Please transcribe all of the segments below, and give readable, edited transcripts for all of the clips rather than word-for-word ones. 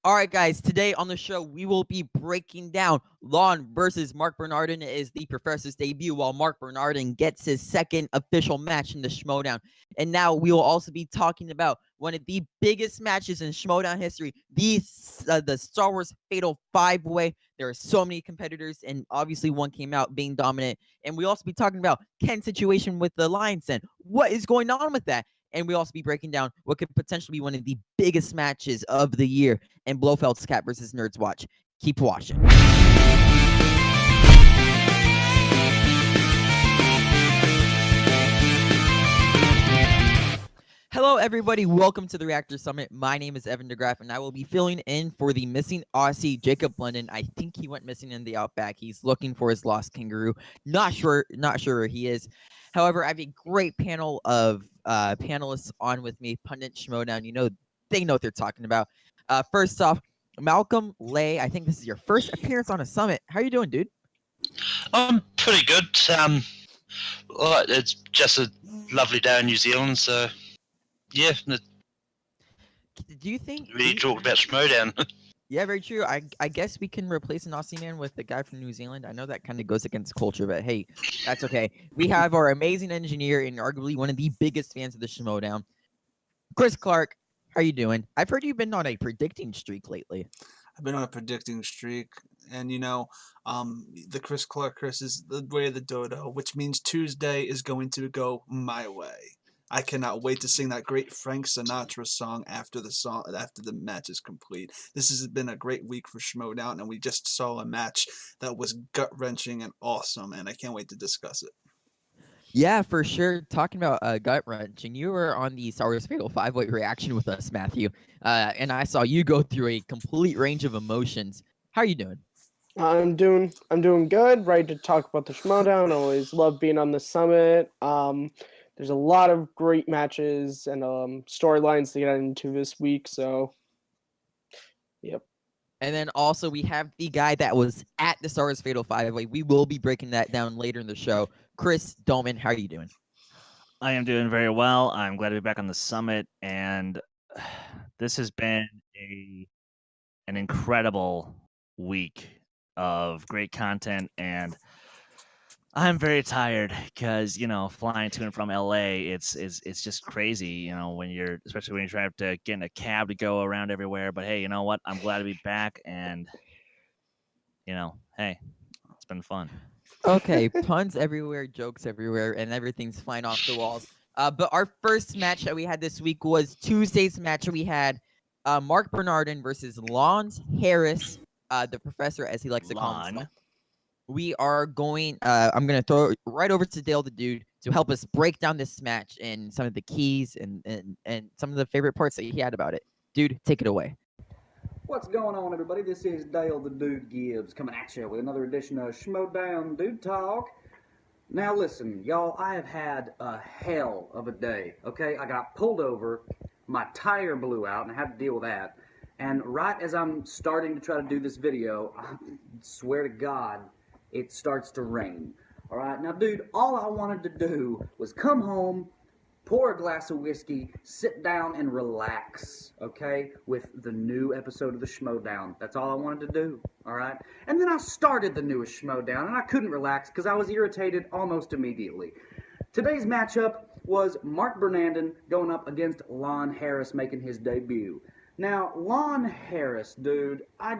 All right, guys, today on the show, we will be breaking down Lon versus Marc Bernardin is the Professor's debut, while Marc Bernardin gets his second official match in the Schmoedown. And now we will also be talking about one of the biggest matches in Schmoedown history, the Star Wars Fatal 5-Way. There are so many competitors, and obviously one came out being dominant. And we'll also be talking about Ken's situation with the Lions Den. What is going on with that? And we'll also be breaking down what could potentially be one of the biggest matches of the year in Blofeld's Cat versus Nerds Watch. Keep watching. Hello, everybody. Welcome to the Reactor Summit. My name is Evan DeGraff, and I will be filling in for the missing Aussie, Jacob London. I think he went missing in the Outback. He's looking for his lost kangaroo. Not sure where he is. However, I have a great panel of panelists on with me. Pundit Schmoedown, they know what they're talking about. First off, Malcolm Lay, I think this is your first appearance on a summit. How are you doing, dude? I'm pretty good. It's just a lovely day in New Zealand, so yeah. Do you think we talk about Schmoedown? Yeah, very true. I guess we can replace an Aussie man with the guy from New Zealand. I know that kind of goes against culture, but hey, that's okay. We have our amazing engineer and arguably one of the biggest fans of the Schmoedown, Chris Clark. How are you doing? I've heard you've been on a predicting streak lately. I've been on a predicting streak, and the Chris Clark Chris is the way of the dodo, which means Tuesday is going to go my way. I cannot wait to sing that great Frank Sinatra song after the match is complete. This has been a great week for Schmoedown, and we just saw a match that was gut-wrenching and awesome, and I can't wait to discuss it. Yeah, for sure. Talking about gut-wrenching, you were on the Star Wars Fatal 5-Way reaction with us, Matthew, and I saw you go through a complete range of emotions. How are you doing? I'm doing good. Ready to talk about the Schmoedown. Always love being on the summit. There's a lot of great matches and storylines to get into this week. So, yep. And then also we have the guy that was at the Star Wars Fatal 5-Way. We will be breaking that down later in the show. Chris Dolman, how are you doing? I am doing very well. I'm glad to be back on the summit, and this has been an incredible week of great content, and I'm very tired because flying to and from LA, it's just crazy. Especially when you try to get in a cab to go around everywhere. But hey, you know what? I'm glad to be back, and hey, it's been fun. Okay, puns everywhere, jokes everywhere, and everything's flying off the walls. But our first match that we had this week was Tuesday's match. We had Marc Bernardin versus Lon Harris, the professor, as he likes to call himself. We are going, I'm going to throw it right over to Dale the Dude to help us break down this match and some of the keys and some of the favorite parts that he had about it. Dude, take it away. What's going on, everybody? This is Dale the Dude Gibbs coming at you with another edition of Schmoedown Dude Talk. Now listen, y'all, I have had a hell of a day, okay? I got pulled over, my tire blew out, and I had to deal with that. And right as I'm starting to try to do this video, I swear to God, it starts to rain. All right, now, dude, all I wanted to do was come home, pour a glass of whiskey, sit down and relax, okay, with the new episode of the Schmoedown. That's all I wanted to do, all right? And then I started the newest Schmoedown, and I couldn't relax because I was irritated almost immediately. Today's matchup was Marc Bernardin going up against Lon Harris making his debut. Now, Lon Harris, dude, I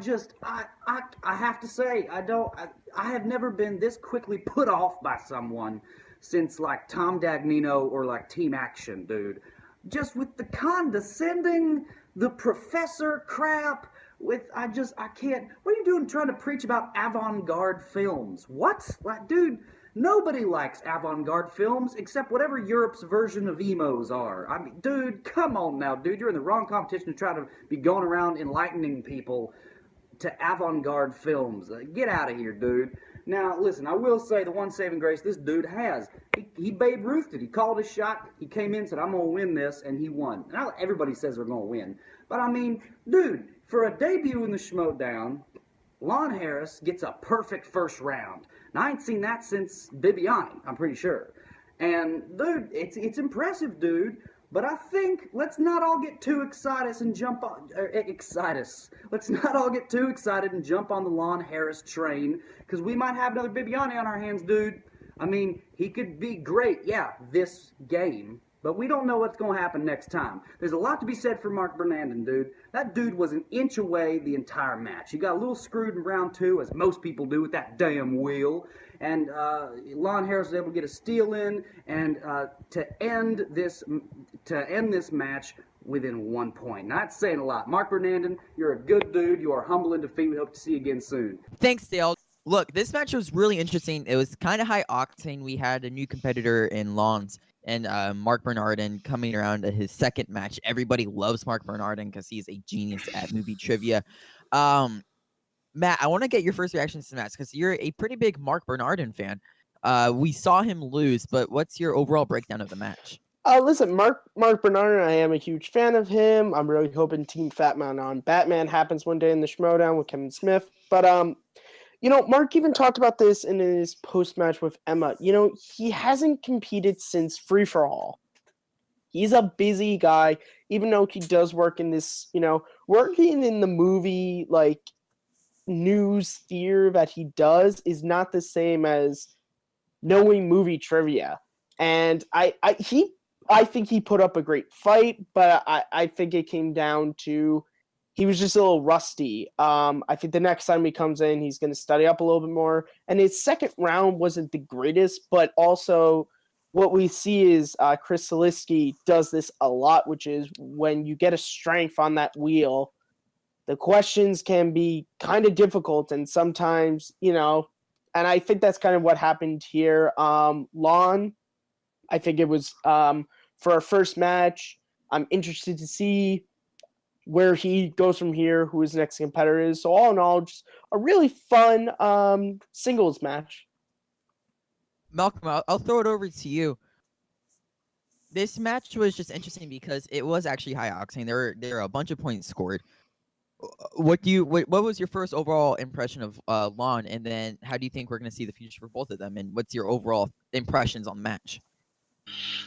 have to say, I have never been this quickly put off by someone since, like, Tom Dagnino or, like, Team Action, dude. Just with the condescending, the professor crap, I can't, what are you doing trying to preach about avant-garde films? What? Like, dude, nobody likes avant-garde films except whatever Europe's version of emos are. I mean, dude, come on now, dude. You're in the wrong competition to try to be going around enlightening people to avant-garde films. Get out of here, dude. Now, listen, I will say the one saving grace this dude has. He Babe Ruthed it. He called his shot. He came in, said, I'm going to win this, and he won. Now, everybody says they're going to win. But, I mean, dude, for a debut in the Schmoedown, Lon Harris gets a perfect first round. Now, I ain't seen that since Bibiani, I'm pretty sure. And, dude, it's impressive, dude. But I think let's not all get too excited and jump on Let's not all get too excited and jump on the Lon Harris train because we might have another Bibiani on our hands, dude. I mean, he could be great, yeah, this game, but we don't know what's going to happen next time. There's a lot to be said for Marc Bernardin, dude. That dude was an inch away the entire match. He got a little screwed in round 2, as most people do with that damn wheel. And Lon Harris was able to get a steal in and to end this match within 1 point. Not saying a lot. Marc Bernardin, you're a good dude. You are humble in defeat. We hope to see you again soon. Thanks, Dale. Look, this match was really interesting. It was kind of high octane. We had a new competitor in Lons and Marc Bernardin coming around to his second match. Everybody loves Marc Bernardin because he's a genius at movie trivia. Matt, I want to get your first reactions to the match because you're a pretty big Marc Bernardin fan. We saw him lose, but what's your overall breakdown of the match? Listen, Marc Bernardin, I am a huge fan of him. I'm really hoping Team Fat Man on Batman happens one day in the Schmoedown with Kevin Smith. But Marc even talked about this in his post-match with Emma. He hasn't competed since Free For All. He's a busy guy, even though he does work in this, working in the movie, like, news sphere that he does is not the same as knowing movie trivia. And I think he put up a great fight, but I think it came down to he was just a little rusty. I think the next time he comes in, he's going to study up a little bit more. And his second round wasn't the greatest, but also what we see is Chris Salisky does this a lot, which is when you get a strength on that wheel, the questions can be kind of difficult and sometimes, and I think that's kind of what happened here. Lon, I think it was for our first match. I'm interested to see where he goes from here, who his next competitor is. So all in all, just a really fun singles match. Malcolm, I'll throw it over to you. This match was just interesting because it was actually high octane. There were a bunch of points scored. What was your first overall impression of Lon, and then how do you think we're going to see the future for both of them, and what's your overall impressions on the match?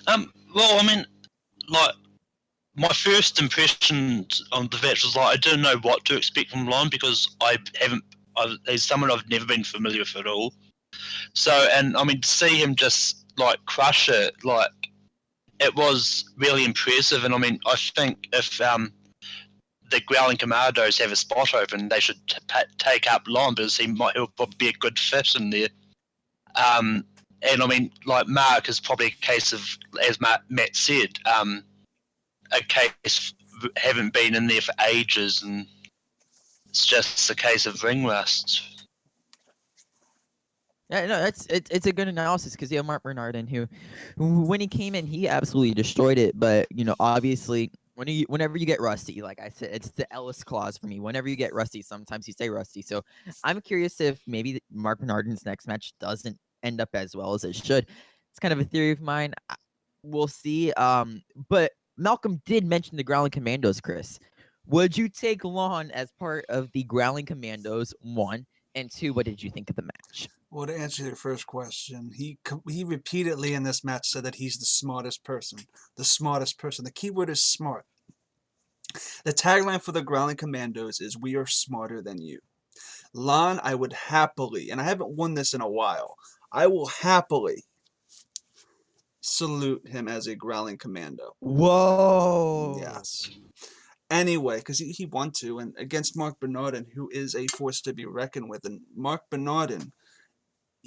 Well, I mean, like, my first impressions on the match was like I didn't know what to expect from Lon because he's someone I've never been familiar with at all. So, and I mean, to see him just like crush it, like it was really impressive. And I mean, I think if the Growling Commandos have a spot open, they should take up Lon because he'll probably be a good fit in there. And I mean, like Marc is probably a case of, as Matt said, a case haven't been in there for ages, and it's just a case of ring rust. Yeah, no, it's a good analysis because you have Marc Bernardin who, when he came in, he absolutely destroyed it. But obviously, whenever you get rusty, like I said, it's the Ellis clause for me. Whenever you get rusty, sometimes you stay rusty. So I'm curious if maybe Marc Bernardin's next match doesn't end up as well as it should. It's kind of a theory of mine. We'll see. But Malcolm did mention the Growling Commandos, Chris. Would you take Lon as part of the Growling Commandos, 1? And 2, what did you think of the match? Well, to answer your first question, he repeatedly in this match said that he's the smartest person. The smartest person. The key word is smart. The tagline for the Growling Commandos is, "We are smarter than you." Lon, I would happily, and I haven't won this in a while, I will happily salute him as a Growling Commando. Whoa. Yes. Anyway, because he won to, and against Marc Bernardin, who is a force to be reckoned with. And Marc Bernardin,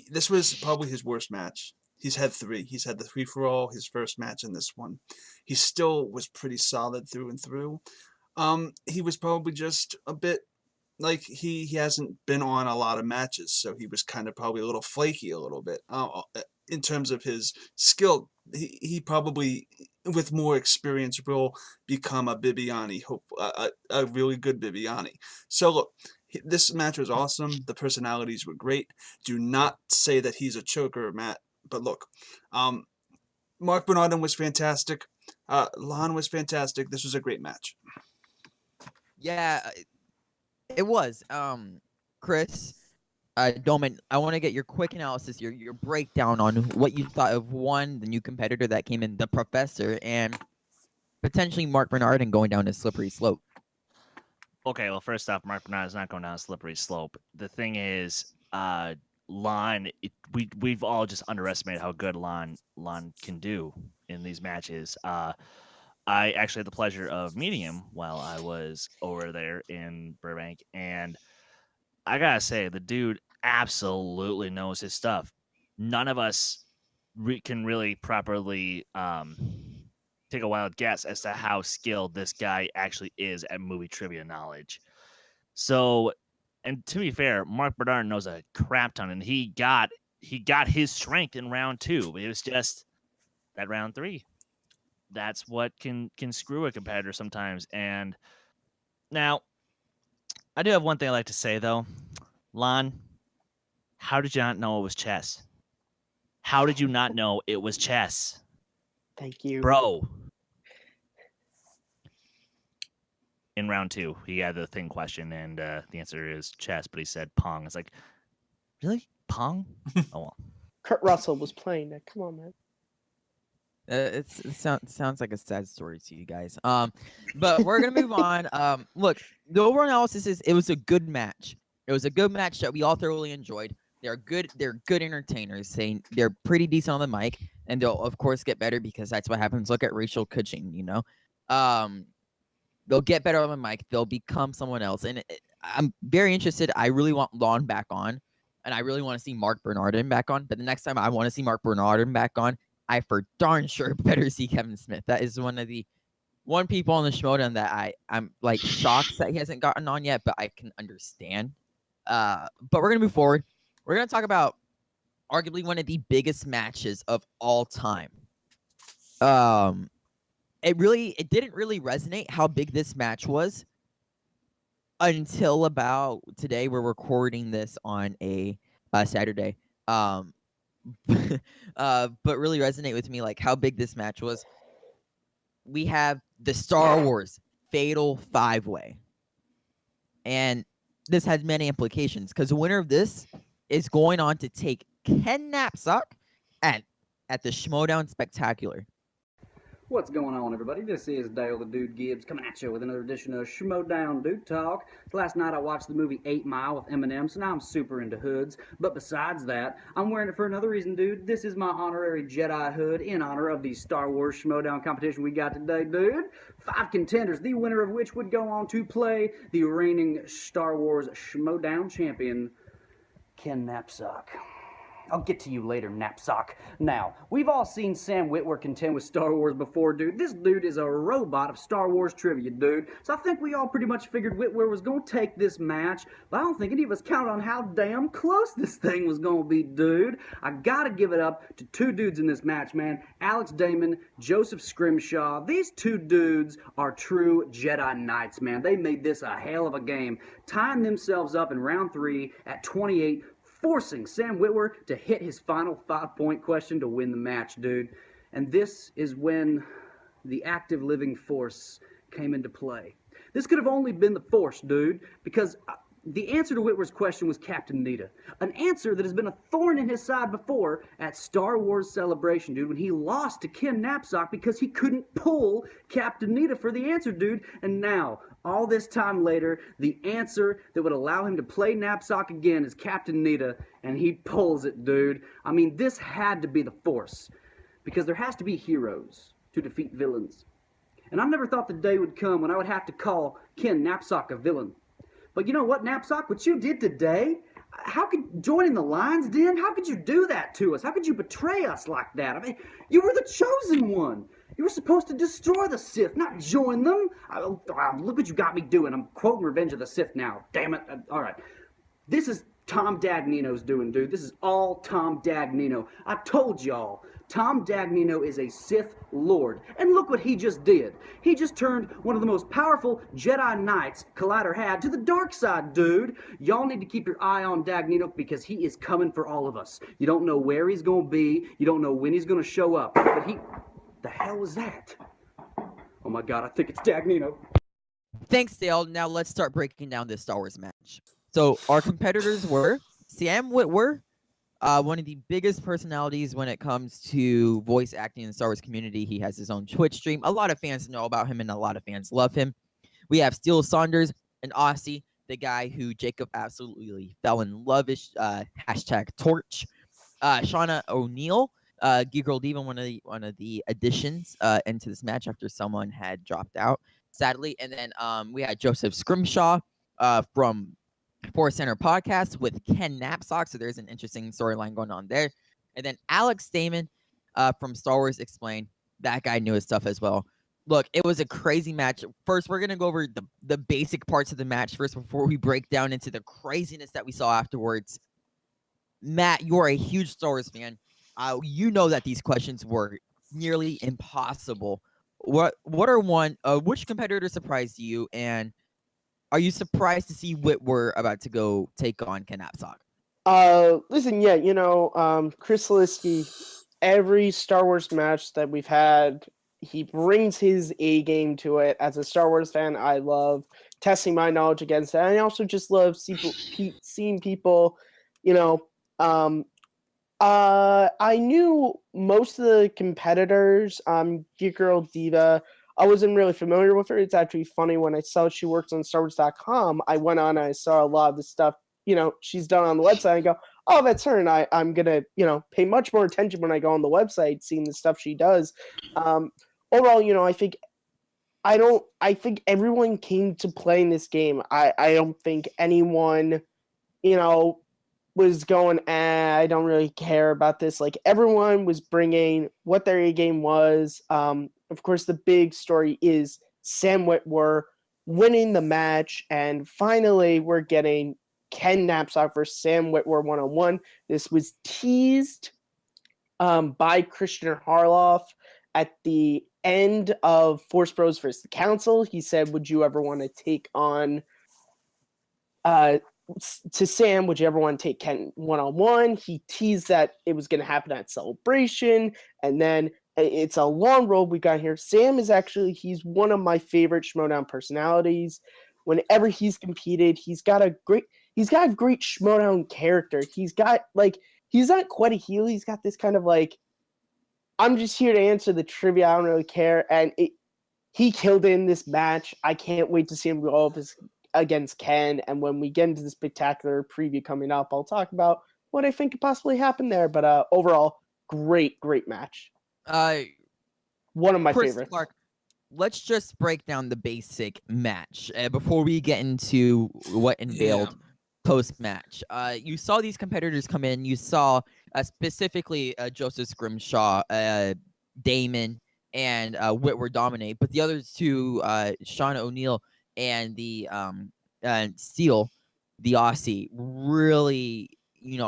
this was probably his worst match. He's had 3. He's had the free-for-all, his first match, and this one. He still was pretty solid through and through. He was probably just a bit, like, he hasn't been on a lot of matches, so he was kind of probably a little flaky a little bit. In terms of his skill, he probably, with more experience, will become a Bibiani, a really good Bibiani. So look, this match was awesome. The personalities were great. Do not say that he's a choker, Matt. But look, Marc Bernardin was fantastic. Lon was fantastic. This was a great match. Yeah, it was. Chris, Doman, I want to get your quick analysis, your breakdown on what you thought of, 1, the new competitor that came in, the Professor, and potentially Marc Bernardin going down a slippery slope. Okay, well, first off, Marc Bernardin is not going down a slippery slope. The thing is, Lon, we've all just underestimated how good Lon can do in these matches. I actually had the pleasure of meeting him while I was over there in Burbank, and I gotta say, the dude absolutely knows his stuff. None of us can really properly take a wild guess as to how skilled this guy actually is at movie trivia knowledge. So, and to be fair, Marc Bernardin knows a crap ton, and he got his strength in round 2. It was just that round 3. That's what can screw a competitor sometimes. And now, I do have one thing I'd like to say though, Lon. How did you not know it was chess? How did you not know it was chess? Thank you, Bro. In round 2, he had the thing question, and the answer is chess, but he said Pong. It's like, really? Pong? Oh, well. Kurt Russell was playing it. Come on, man. It sounds like a sad story to you guys. But we're gonna move on. Look, the overall analysis is it was a good match. It was a good match that we all thoroughly enjoyed. They're good entertainers. They're pretty decent on the mic, and they'll of course get better because that's what happens. Look at Rachel Kutching, you know. They'll get better on the mic. They'll become someone else, and I'm very interested. I really want Lon back on, and I really want to see Marc Bernardin back on. But the next time I want to see Marc Bernardin back on, I for darn sure better see Kevin Smith. That is one people on the Schmoedown that I'm like shocked that he hasn't gotten on yet, but I can understand. But we're gonna move forward. We're gonna talk about arguably one of the biggest matches of all time. It didn't really resonate how big this match was until about today. We're recording this on a Saturday. But really resonate with me like how big this match was. We have the Star Wars Fatal 5-Way. And this has many implications because the winner of this is going on to take Ken Napzok at the Schmoedown Spectacular. What's going on, everybody? This is Dale the Dude Gibbs coming at you with another edition of Schmoedown Dude Talk. Last night I watched the movie 8 Mile with Eminem, so now I'm super into hoods. But besides that, I'm wearing it for another reason, dude. This is my honorary Jedi hood in honor of the Star Wars Schmoedown competition we got today, dude. 5 contenders, the winner of which would go on to play the reigning Star Wars Schmoedown champion, Ken Napzok. I'll get to you later, Napzok. Now, we've all seen Sam Witwer contend with Star Wars before, dude. This dude is a robot of Star Wars trivia, dude. So I think we all pretty much figured Witwer was going to take this match, but I don't think any of us counted on how damn close this thing was going to be, dude. I gotta give it up to 2 dudes in this match, man. Alex Damon, Joseph Scrimshaw. These 2 dudes are true Jedi Knights, man. They made this a hell of a game, tying themselves up in round 3 at 28, forcing Sam Witwer to hit his final 5-point question to win the match, dude. And this is when the active living force came into play. This could have only been the Force, dude, because the answer to Witwer's question was Captain Nita. An answer that has been a thorn in his side before at Star Wars Celebration, dude, when he lost to Ken Napzok because he couldn't pull Captain Nita for the answer, dude. And now, all this time later, the answer that would allow him to play Napzok again is Captain Nita, and he pulls it, dude. I mean, this had to be the Force, because there has to be heroes to defeat villains. And I never thought the day would come when I would have to call Ken Napzok a villain. But you know what, Napzok? What you did today, how could, joining the Lion's Den, how could you do that to us? How could you betray us like that? I mean, you were the chosen one. You were supposed to destroy the Sith, not join them. Look what you got me doing. I'm quoting Revenge of the Sith now. Damn it. All right. This is Tom Dagnino's doing, dude. This is all Tom Dagnino. I told y'all, Tom Dagnino is a Sith Lord. And look what he just did. He just turned one of the most powerful Jedi Knights Collider had to the dark side, dude. Y'all need to keep your eye on Dagnino because he is coming for all of us. You don't know where he's going to be. You don't know when he's going to show up. But the hell was that? Oh my God, I think it's Dagnino. Thanks, Dale. Now let's start breaking down this Star Wars match. So our competitors were Sam Witwer, one of the biggest personalities when it comes to voice acting in the Star Wars community. He has his own Twitch stream. A lot of fans know about him, and a lot of fans love him. We have Steele Saunders, an Aussie, the guy who Jacob absolutely fell in love with. Hashtag Torch. Shauna O'Neal, Geek Girl Diva, one of the additions into this match after someone had dropped out, sadly. And then we had Joseph Scrimshaw from Force Center Podcast with Ken Napzok. So there's an interesting storyline going on there. And then Alex Stamen from Star Wars Explained. That guy knew his stuff as well. Look, it was a crazy match. First, we're gonna go over the basic parts of the match first before we break down into the craziness that we saw afterwards. Matt, you're a huge Star Wars fan. You know that these questions were nearly impossible. What are which competitor surprised you, and are you surprised to see what we're about to go take on Ken Napzok? Listen, yeah, Chris Liskey, every Star Wars match that we've had, he brings his A game to it. As a Star Wars fan, I love testing my knowledge against that. I also just love seeing people, I knew most of the competitors. Geek Girl Diva, I wasn't really familiar with her. It's actually funny, when I saw she works on StarWars.com, I went on and I saw a lot of the stuff, she's done on the website. I go, oh, that's her. And I'm going to, pay much more attention when I go on the website, seeing the stuff she does. Overall, I think everyone came to play in this game. I don't think anyone, was going, I don't really care about this. Like, everyone was bringing what their A game was. Of course, the big story is Sam Witwer winning the match, and finally we're getting Ken Napzok versus Sam Witwer one-on-one. This was teased by Christian Harloff at the end of Force Bros versus the Council. He said, would you ever want to take on to Sam, would you ever want to take Ken one-on-one? He teased that it was going to happen at Celebration, and then it's a long road we got here. Sam is he's one of my favorite Schmoedown personalities. Whenever he's competed, he's got a great Schmoedown character. He's not quite a heel. He's got this kind of I'm just here to answer the trivia. I don't really care. And he killed it in this match. I can't wait to see him go up against Ken. And when we get into the spectacular preview coming up, I'll talk about what I think could possibly happen there. But overall, great match. One of my favorites. Marc, let's just break down the basic match before we get into what unveiled post-match. You saw these competitors come in. You saw specifically Joseph Scrimshaw, Damon, and Witwer dominate. But the other two, Sean O'Neal and the Steele, the Aussie, really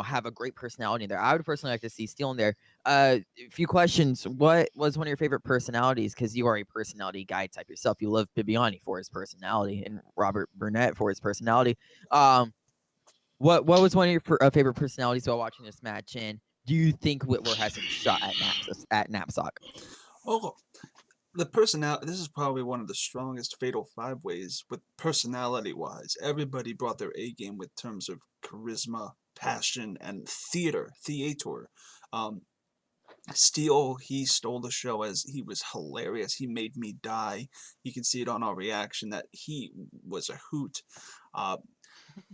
have a great personality there. I would personally like to see Steele in there. A few questions. What was one of your favorite personalities? Because you are a personality guy type yourself. You love Bibiani for his personality and Robert Burnett for his personality. What was one of your favorite personalities while watching this match? And do you think Witwer has a shot at Napzok? Oh, the personality. This is probably one of the strongest Fatal Five Ways with personality-wise. Everybody brought their A game with terms of charisma, passion, and theater. Steele, he stole the show as he was hilarious. He made me die. You can see it on our reaction that he was a hoot.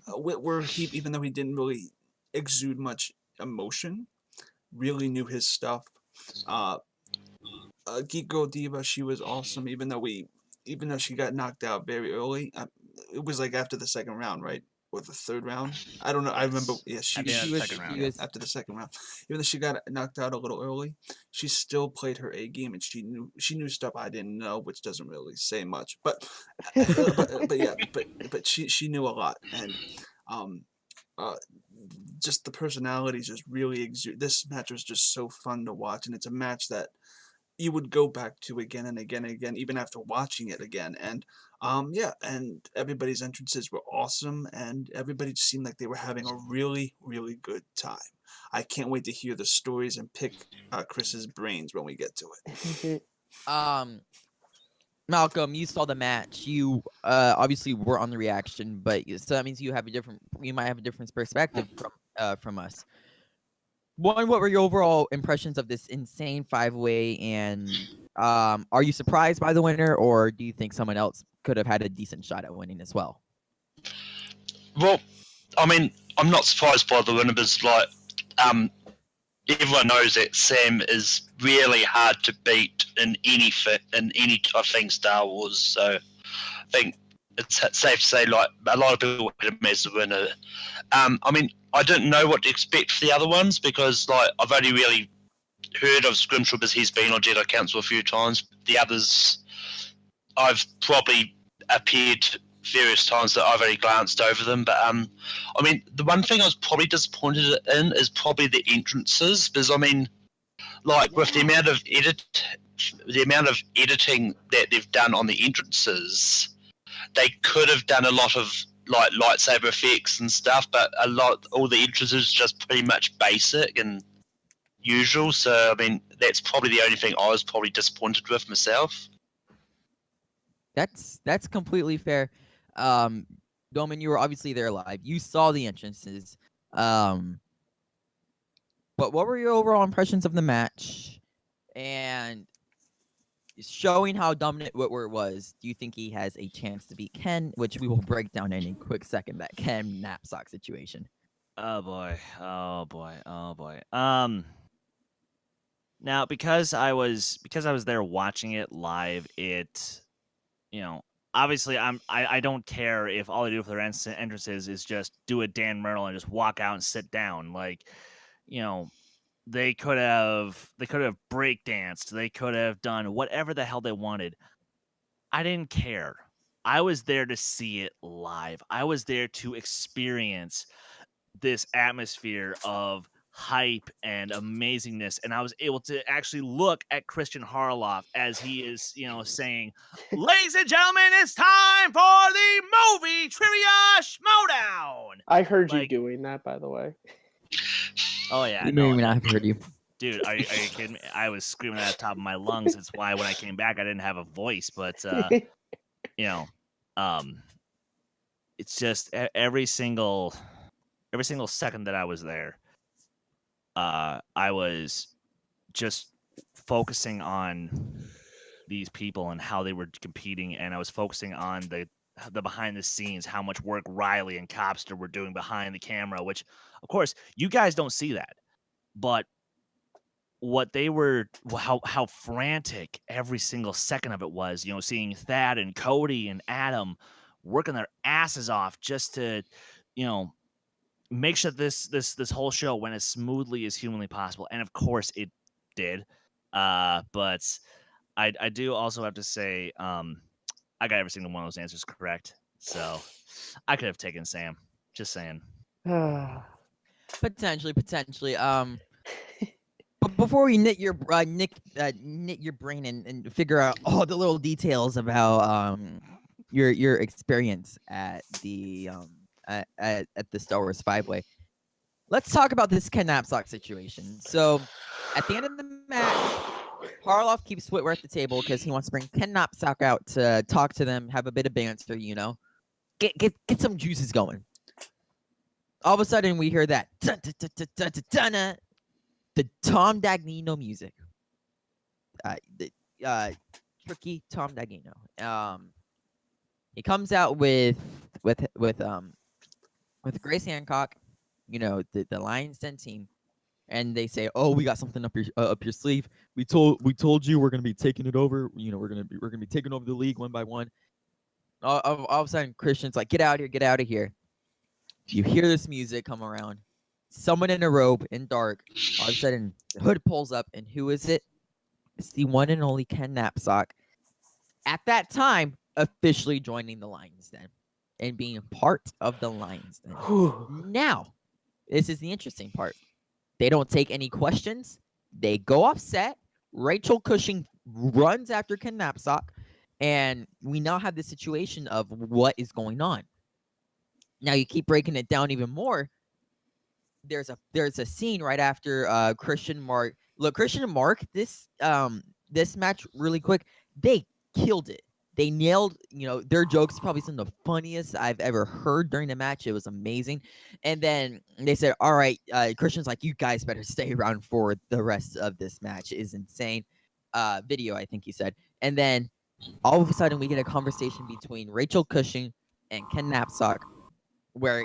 Witwer, even though he didn't really exude much emotion, really knew his stuff. Geek Girl Diva, she was awesome. Even though she got knocked out very early, it was like after the second round, right? Or the third round? I don't know. I remember. Yeah, she was after the second round. Even though she got knocked out a little early, she still played her A game, and she knew stuff I didn't know, which doesn't really say much. But she knew a lot, and just the personalities just really exude. This match was just so fun to watch, and it's a match that you would go back to again and again and again, even after watching it again. And and everybody's entrances were awesome, and everybody just seemed like they were having a really, really good time. I can't wait to hear the stories and pick Chris's brains when we get to it. Malcolm, you saw the match. You obviously were on the reaction, but so that means you might have a different perspective from us. One, what were your overall impressions of this insane 5-way, and are you surprised by the winner, or do you think someone else could have had a decent shot at winning as well? Well, I mean, I'm not surprised by the winner because, like, everyone knows that Sam is really hard to beat in any I think Star Wars. So I think it's safe to say, like, a lot of people had him as the winner. I mean, I didn't know what to expect for the other ones because, like, I've only really heard of Scrimshaw because he's been on Jedi Council a few times. The others, I've probably appeared various times that I've already glanced over them. But I mean, the one thing I was probably disappointed in is probably the entrances, because I mean, like with the amount of editing that they've done on the entrances, they could have done a lot of like lightsaber effects and stuff, but all the entrances just pretty much basic and usual. So I mean, that's probably the only thing I was probably disappointed with myself. That's completely fair. Doman, you were obviously there live. You saw the entrances. But what were your overall impressions of the match? And showing how dominant Whitworth was, do you think he has a chance to beat Ken? Which we will break down in a quick second, that Ken Napzok situation. Oh boy. Oh boy. Oh boy. Now because I was there watching it live, it, you know, obviously I don't care if all they do for their entrances is just do a Dan Myrtle and just walk out and sit down. Like, you know, they could have break danced, they could have done whatever the hell they wanted. I didn't care. I was there to see it live. I was there to experience this atmosphere of hype and amazingness, and I was able to actually look at Christian Harloff as he is, you know, saying, "Ladies and gentlemen, it's time for the movie trivia Schmoedown." I heard you Like- doing that, by the way. Oh yeah, You no, may not have heard you. dude, are you kidding me? I was screaming at the top of my lungs. That's why when I came back, I didn't have a voice. But you know, it's just every single second that I was there, I was just focusing on these people and how they were competing, and I was focusing on the behind the scenes, how much work Riley and Copster were doing behind the camera, which of course you guys don't see that, but what they were, how frantic every single second of it was, you know, seeing Thad and Cody and Adam working their asses off just to, you know, make sure this whole show went as smoothly as humanly possible. And of course it did. But I do also have to say, I got every single one of those answers correct. So I could have taken Sam. Just saying. Potentially. But before we knit your brain and figure out all the little details about your experience at the at the Star Wars 5-way, let's talk about this Ken Napzok situation. So at the end of the match, Harloff keeps Whitworth at the table because he wants to bring Ken Napzok out to talk to them, have a bit of banter, you know, get some juices going. All of a sudden, we hear that the Tom Dagnino music. Tricky Tom Dagnino. He comes out with Grace Hancock, you know, the Lions Den team, and they say, "Oh, we got something up your sleeve. We told you we're gonna be taking it over. You know, we're gonna be taking over the league one by one." All of a sudden, Christian's like, "Get out of here!" You hear this music come around. Someone in a robe in dark. All of a sudden, the hood pulls up, and who is it? It's the one and only Ken Napzok. At that time, officially joining the Lions Den and being part of the Lions Den. Now, this is the interesting part. They don't take any questions. They go offset. Rachel Cushing runs after Ken Napzok, and we now have the situation of what is going on. Now you keep breaking it down even more. There's a scene right after Christian Marc. Look, Christian and Marc, this match really quick, they killed it. They nailed, their jokes. Probably some of the funniest I've ever heard during the match. It was amazing. And then they said, "All right, Christian's like, you guys better stay around for the rest of this match. It is insane." Video, I think he said. And then all of a sudden, we get a conversation between Rachel Cushing and Ken Napzok, where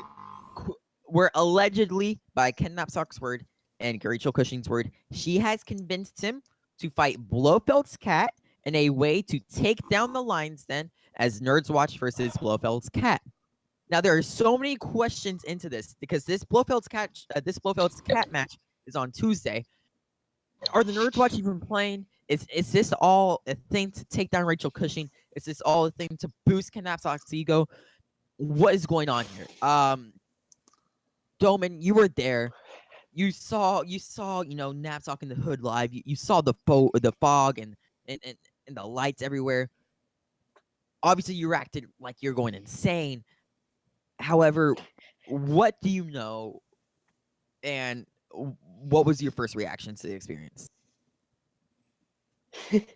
allegedly, by Ken Napzok's word and Rachel Cushing's word, she has convinced him to fight Blofeld's cat in a way to take down the Lions Den as Nerds Watch versus Blofeld's cat. Now there are so many questions into this because this Blofeld's cat match is on Tuesday. Are the Nerds Watch even playing? Is this all a thing to take down Rachel Cushing? Is this all a thing to boost Ken Napzok's ego? What is going on here? Doman, you were there. You saw, Napzok in the hood live. You saw the fog and the lights everywhere. Obviously, you reacted like you're going insane. However, what do you know, and what was your first reaction to the experience? You were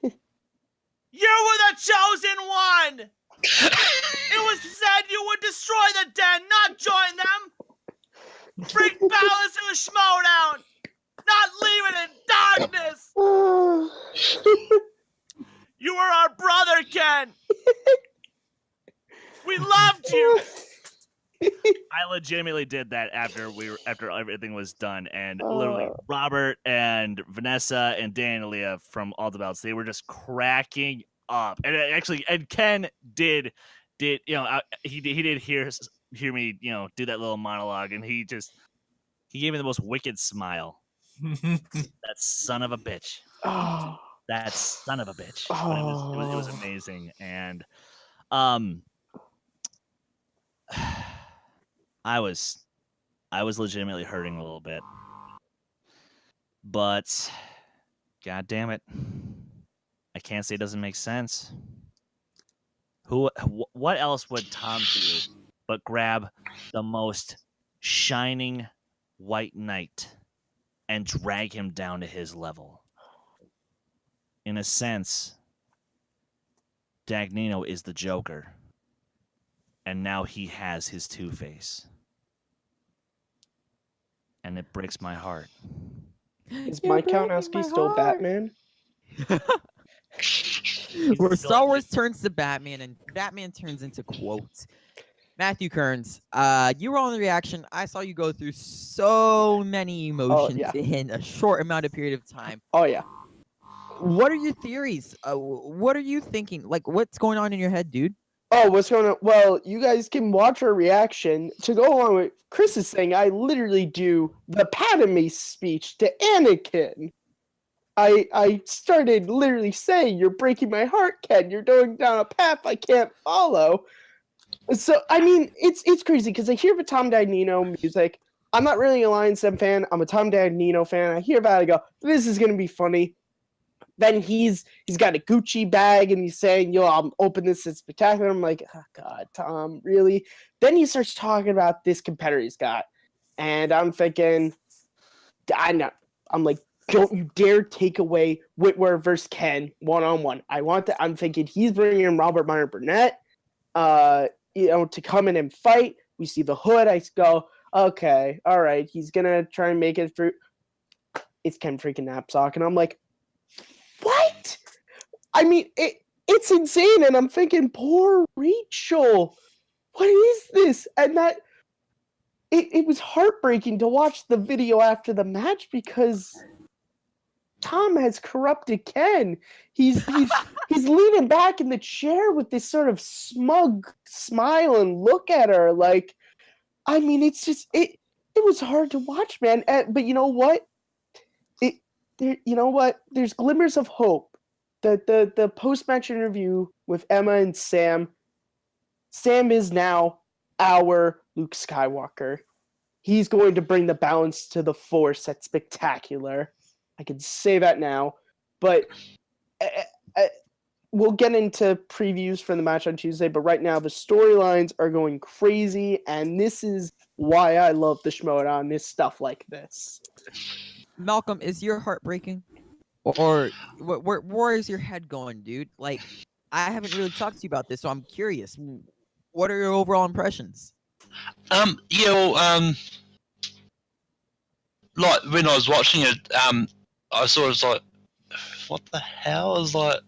the chosen one! It was said you would destroy the den, not join them! Bring balance to a Schmoedown! Not leave it in darkness! You were our brother, Ken! We loved you! I legitimately did that after everything was done, and literally Robert and Vanessa and Daniela from All the Belts, they were just cracking up. And Ken did he did hear me do that little monologue, and he gave me the most wicked smile. That son of a bitch. That son of a bitch. But it was amazing, and I was legitimately hurting a little bit, but god damn it, I can't say it doesn't make sense. What else would Tom do but grab the most shining white knight and drag him down to his level? In a sense, Dagnino is the Joker, and now he has his Two-Face. And it breaks my heart. Is Mike Kalinowski still Batman? Where Star Wars turns to Batman and Batman turns into quotes. Matthew Kearns, you were on the reaction. I saw you go through so many emotions in a short amount of period of time. Oh, yeah. What are your theories? What are you thinking? Like, what's going on in your head, dude? Oh, what's going on? Well, you guys can watch our reaction. To go along with Chris's thing, I literally do the Padme speech to Anakin. I started literally saying, "You're breaking my heart, Ken. You're going down a path I can't follow." So, I mean, it's crazy because I hear the Tom Dagnino music. I'm not really a Lions Den fan. I'm a Tom Dagnino fan. I hear that, I go, this is going to be funny. Then he's got a Gucci bag and he's saying, "Yo, I'll open this. It's spectacular." I'm like, oh God, Tom, really? Then he starts talking about this competitor he's got. And I'm thinking, I'm like, don't you dare take away Whitwer versus Ken one-on-one. I'm thinking he's bringing in Robert Meyer Burnett, to come in and fight. We see the hood. I go, okay, all right. He's going to try and make it through. It's Ken freaking Napzok. And I'm like, what? I mean, it's insane. And I'm thinking, poor Rachel. What is this? And that it was heartbreaking to watch the video after the match because Tom has corrupted Ken. He's leaning back in the chair with this sort of smug smile and look at her. Like, I mean, it's just it was hard to watch, man. But you know what? There's glimmers of hope. The post-match interview with Emma and Sam. Sam is now our Luke Skywalker. He's going to bring the balance to the Force at Spectacular. I can say that now. But we'll get into previews for the match on Tuesday. But right now, the storylines are going crazy. And this is why I love the Schmoedown, this stuff like this. Malcolm, is your heart breaking? Or where is your head going, dude? Like, I haven't really talked to you about this, so I'm curious. What are your overall impressions? Yeah, well, like when I was watching it, I sort of was like, what the hell? I was like,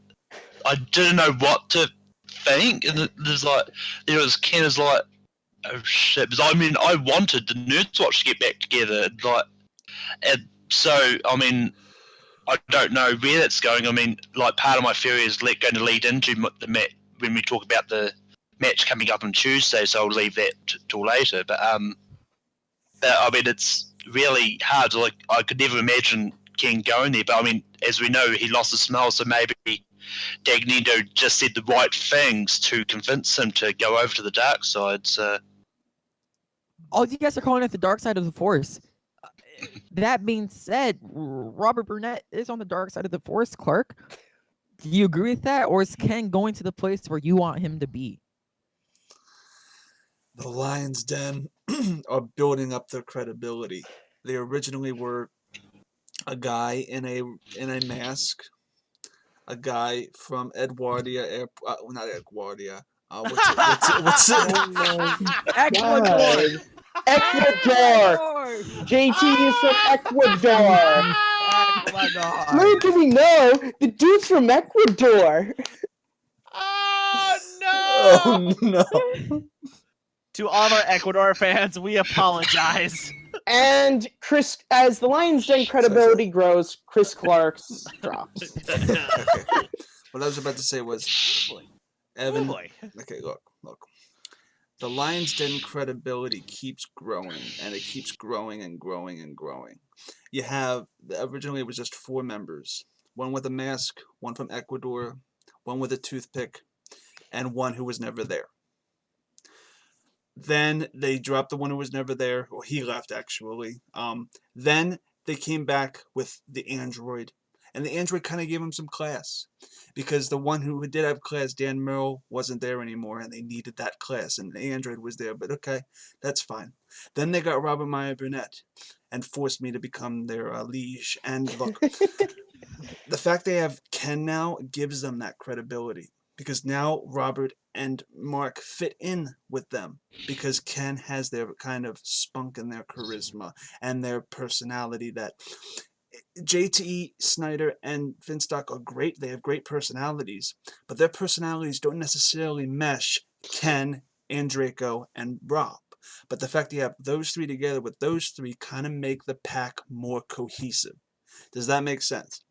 I didn't know what to think, and there's like, there was Ken is like, oh shit, because I mean, I wanted the Nerds Watch to get back together, like, and so I mean, I don't know where that's going. I mean, like, part of my theory is going to lead into the match when we talk about the match coming up on Tuesday, so I'll leave that till later. But I mean, it's really hard. Like, I could never imagine Ken going there. But I mean, as we know, he lost the smell, so maybe Dagnino just said the right things to convince him to go over to the dark side. So, Oh, you guys are calling it the dark side of the Force. That being said, Robert Burnett is on the dark side of the Force, Clark. Do you agree with that, or is Ken going to the place where you want him to be? The Lions Den are building up their credibility. They originally were a guy in a mask, a guy from Edwardia, not Edwardia. What's it? Ecuador. Ecuador. JT is from Ecuador. Oh my god. Little do we know, the dude's from Ecuador. Oh no! To all of our Ecuador fans, we apologize. And Chris, as the Lions' Den credibility grows, Chris Clark's drops. Okay. What I was about to say was, Evan. Boy. Okay, look. The Lions' Den credibility keeps growing, and it keeps growing and growing and growing. You have, originally it was just 4 members. One with a mask, one from Ecuador, one with a toothpick, and one who was never there. Then they dropped the one who was never there, or he left actually. Then they came back with the android, and the android kind of gave him some class, because the one who did have class, Dan Merrill, wasn't there anymore, and they needed that class, and the android was there. But okay, that's fine. Then they got Robert Meyer Burnett, and forced me to become their liege. And look, the fact they have Ken now gives them that credibility, because now Robert and Marc fit in with them, because Ken has their kind of spunk and their charisma and their personality. That JT Snyder and Finstock are great. They have great personalities, but their personalities don't necessarily mesh Ken and Draco and Rob. But the fact that you have those 3 together with those 3 kind of make the pack more cohesive. Does that make sense?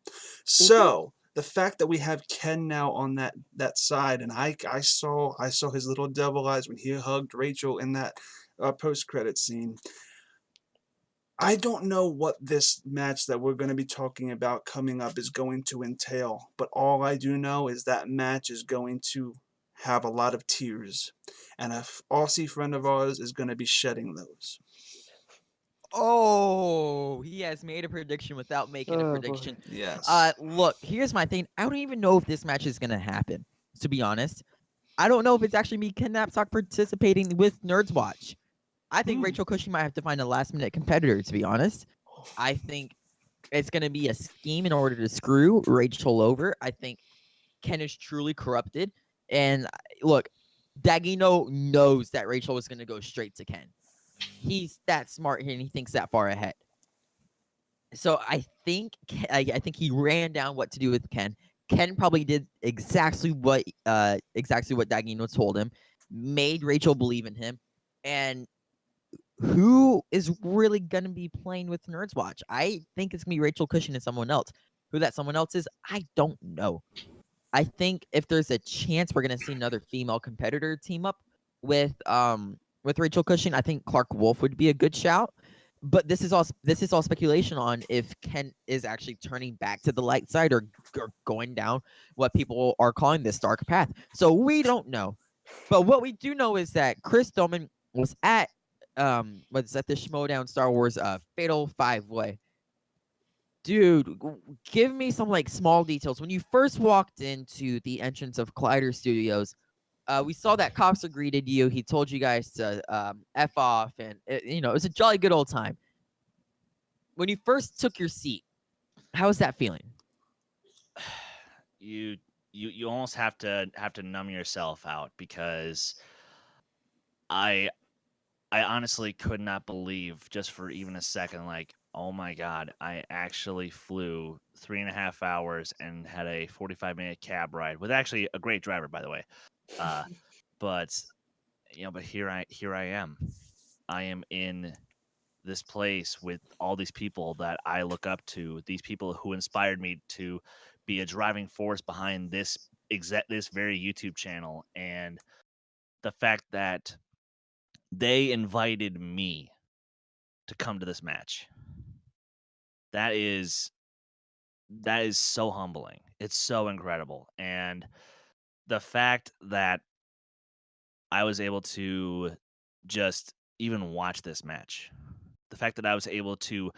So the fact that we have Ken now on that side, and I saw his little devil eyes when he hugged Rachel in that post-credit scene. I don't know what this match that we're going to be talking about coming up is going to entail, but all I do know is that match is going to have a lot of tears, and a Aussie friend of ours is going to be shedding those. Oh, he has made a prediction without making a Oh, prediction. boy. Yes. Look, here's my thing. I don't even know if this match is gonna happen, to be honest. I don't know if it's actually me, Ken Napzok, participating with Nerds Watch. I think Rachel Cushing might have to find a last-minute competitor, to be honest. I think it's gonna be a scheme in order to screw Rachel over. I think Ken is truly corrupted. And look, Dagnino knows that Rachel was gonna go straight to Ken. He's that smart and he thinks that far ahead. So I think he ran down what to do with Ken. Ken probably did exactly what Dagnino told him, made Rachel believe in him, and who is really gonna be playing with Nerds Watch? I think it's gonna be Rachel Cushing and someone else. Who that someone else is, I don't know. I think if there's a chance we're gonna see another female competitor team up with Rachel Cushing, I think Clark Wolf would be a good shout. But this is all speculation on if Ken is actually turning back to the light side or going down what people are calling this dark path. So we don't know. But what we do know is that Chris Doman was at the Schmoedown Star Wars Fatal 5-Way. Dude, give me some like small details. When you first walked into the entrance of Collider Studios, we saw that Coxer greeted you. He told you guys to F off, and it was a jolly good old time. When you first took your seat, how was that feeling? You you almost have to numb yourself out, because I honestly could not believe, just for even a second, like, oh my God, I actually flew 3.5 hours and had a 45-minute cab ride with actually a great driver, by the way. But but here I am. I am in this place with all these people that I look up to, these people who inspired me to be a driving force behind this very YouTube channel, and the fact that they invited me to come to this match. That is so humbling. It's so incredible. And the fact that I was able to just even watch this match, the fact that I was able to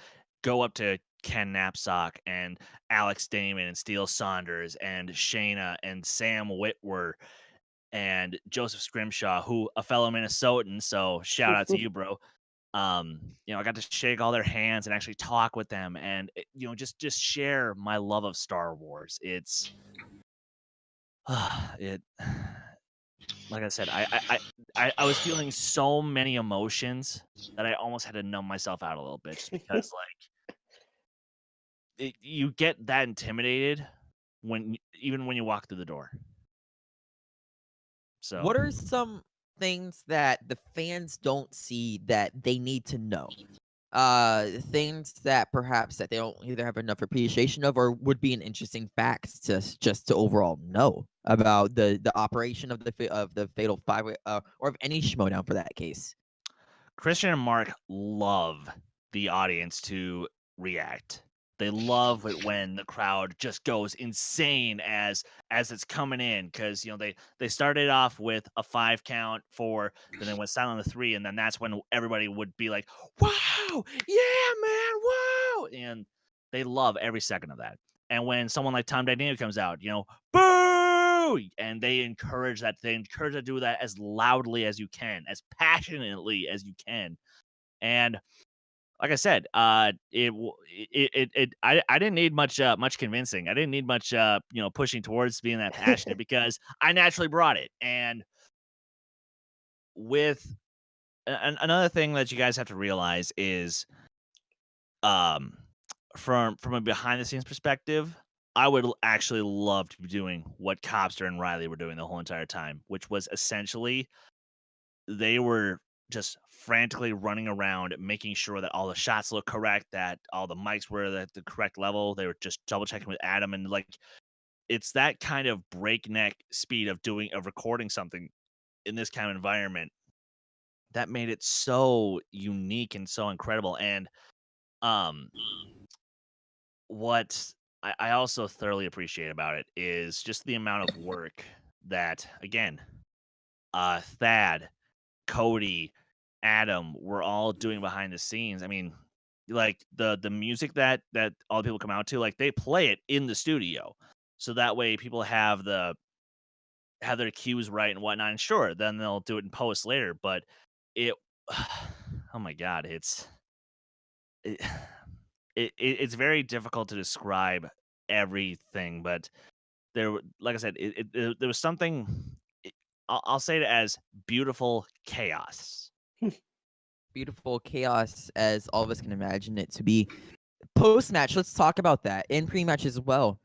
go up to Ken Napzok and Alex Damon and Steele Saunders and Shayna and Sam Whitwer and Joseph Scrimshaw, who a fellow Minnesotan, so shout out to you, bro. I got to shake all their hands and actually talk with them, and just share my love of Star Wars. It's it like I said, I was feeling so many emotions that I almost had to numb myself out a little bit, just because you get that intimidated even when you walk through the door. So What are some things that the fans don't see that they need to know? Things that perhaps that they don't either have enough appreciation of, or would be an interesting facts to overall know about the operation of the Fatal Five Way, or of any Schmoedown for that case. Christian and Mark love the audience to react. They love it when the crowd just goes insane as it's coming in, because they started off with a 5 count, 4, then they went silent on the 3, and then that's when everybody would be like, "Wow, yeah, man, wow!" And they love every second of that. And when someone like Tom Daniel comes out, boo, and they encourage that. They encourage to do that as loudly as you can, as passionately as you can, and like I said, I didn't need much convincing. I didn't need much pushing towards being that passionate, because I naturally brought it. And with another thing that you guys have to realize is, from a behind the scenes perspective, I would actually love to be doing what Cobster and Riley were doing the whole entire time, which was essentially they were just frantically running around, making sure that all the shots look correct, that all the mics were at the correct level. They were just double checking with Adam, and it's that kind of breakneck speed of recording something in this kind of environment that made it so unique and so incredible. And what I also thoroughly appreciate about it is just the amount of work that, again, Thad, Cody, Adam were all doing behind the scenes. I mean, like the music that all the people come out to, like they play it in the studio, so that way people have their cues right and whatnot. And sure, then they'll do it in post later. But it, oh my God, it's very difficult to describe everything. But like I said, there was something. I'll say it as beautiful chaos. Beautiful chaos, as all of us can imagine it to be. Post-match, let's talk about that. In pre-match as well.